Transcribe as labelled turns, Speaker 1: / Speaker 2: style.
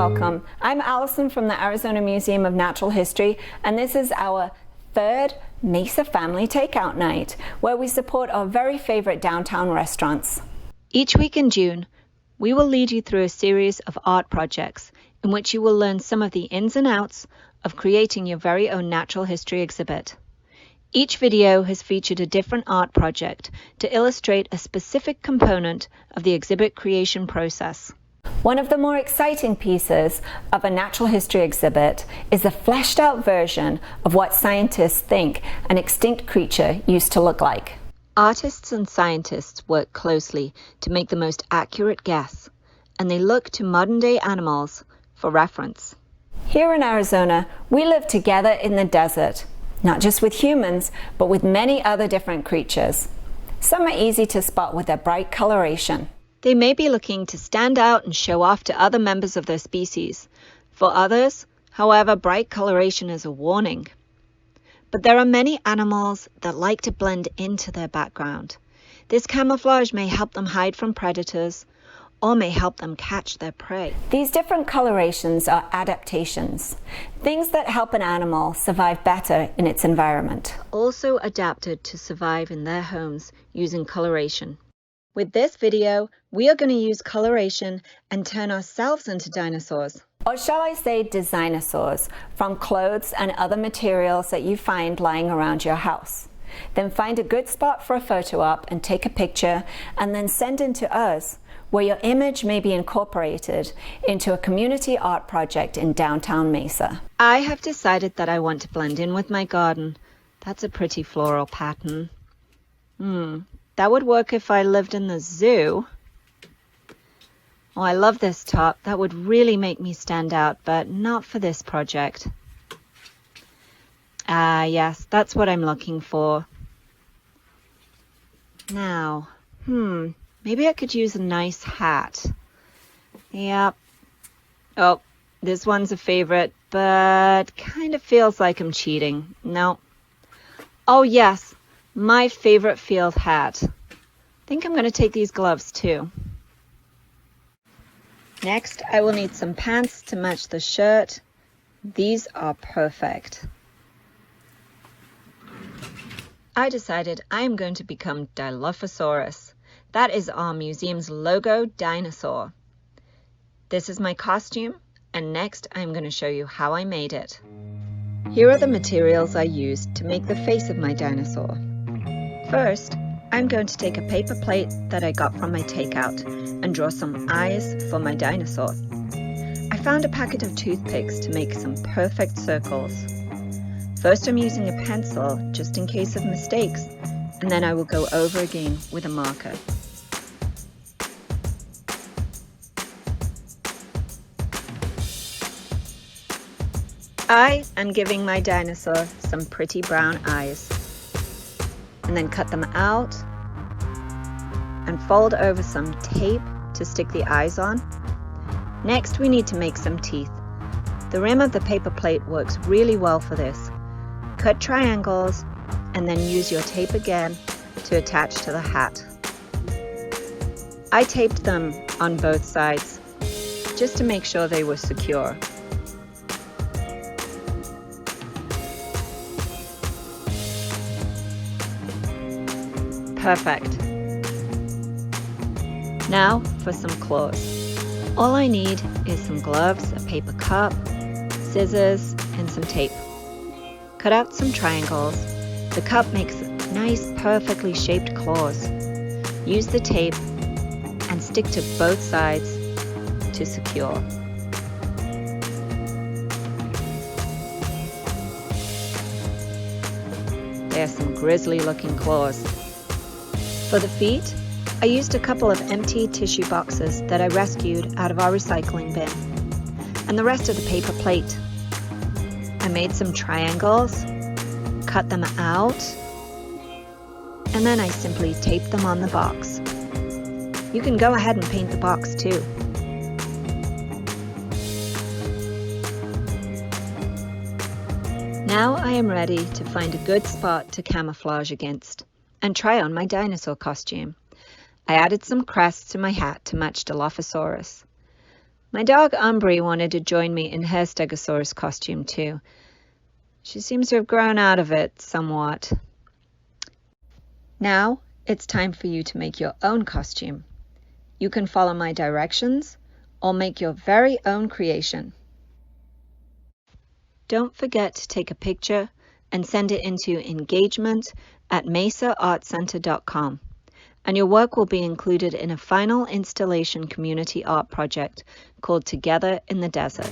Speaker 1: welcome. I'm Allison from the Arizona Museum of Natural History, and this is our third Mesa Family Takeout Night, where we support our very favorite downtown restaurants.
Speaker 2: Each week in June, we will lead you through a series of art projects in which you will learn some of the ins and outs of creating your very own natural history exhibit. Each video has featured a different art project to illustrate a specific component of the exhibit creation process.
Speaker 1: One of the more exciting pieces of a natural history exhibit is the fleshed out version of what scientists think an extinct creature used to look like.
Speaker 2: Artists and scientists work closely to make the most accurate guess, and they look to modern-day animals for reference.
Speaker 1: Here in Arizona, we live together in the desert, not just with humans, but with many other different creatures. Some are easy to spot with their bright coloration.
Speaker 2: They may be looking to stand out and show off to other members of their species. For others, however, bright coloration is a warning. But there are many animals that like to blend into their background. This camouflage may help them hide from predators, or may help them catch their prey.
Speaker 1: These different colorations are adaptations, things that help an animal survive better in its environment.
Speaker 2: Also adapted to survive in their homes using coloration. With this video, we are going to use coloration and turn ourselves into dinosaurs.
Speaker 1: Or shall I say dinosaurs, from clothes and other materials that you find lying around your house. Then find a good spot for a photo op and take a picture, and then send it to us, where your image may be incorporated into a community art project in downtown Mesa.
Speaker 2: I have decided that I want to blend in with my garden. That's a pretty floral pattern. That would work if I lived in the zoo. Oh, I love this top. That would really make me stand out, but not for this project. Ah, yes, that's what I'm looking for. Now, maybe I could use a nice hat. Yep. Oh, this one's a favorite, but kind of feels like I'm cheating. No. Oh, yes, my favorite field hat. I think I'm going to take these gloves too. Next, I will need some pants to match the shirt. These are perfect. I decided I'm going to become Dilophosaurus. That is our museum's logo dinosaur. This is my costume, and next I'm going to show you how I made it. Here are the materials I used to make the face of my dinosaur. First, I'm going to take a paper plate that I got from my takeout and draw some eyes for my dinosaur. I found a packet of toothpicks to make some perfect circles. First, I'm using a pencil just in case of mistakes, and then I will go over again with a marker. I am giving my dinosaur some pretty brown eyes, and then cut them out and fold over some tape to stick the eyes on. Next, we need to make some teeth. The rim of the paper plate works really well for this. Cut triangles and then use your tape again to attach to the hat. I taped them on both sides just to make sure they were secure. Perfect. Now for some claws. All I need is some gloves, a paper cup, scissors, and some tape. Cut out some triangles. The cup makes nice, perfectly shaped claws. Use the tape and stick to both sides to secure. They are some grisly looking claws. For the feet, I used a couple of empty tissue boxes that I rescued out of our recycling bin, and the rest of the paper plate. I made some triangles, cut them out, and then I simply taped them on the box. You can go ahead and paint the box too. Now I am ready to find a good spot to camouflage against and try on my dinosaur costume. I added some crests to my hat to match Dilophosaurus. My dog Umbri wanted to join me in her Stegosaurus costume too. She seems to have grown out of it somewhat. Now it's time for you to make your own costume. You can follow my directions or make your very own creation. Don't forget to take a picture and send it into engagement@mesaartcenter.com, and your work will be included in a final installation community art project called Together in the Desert.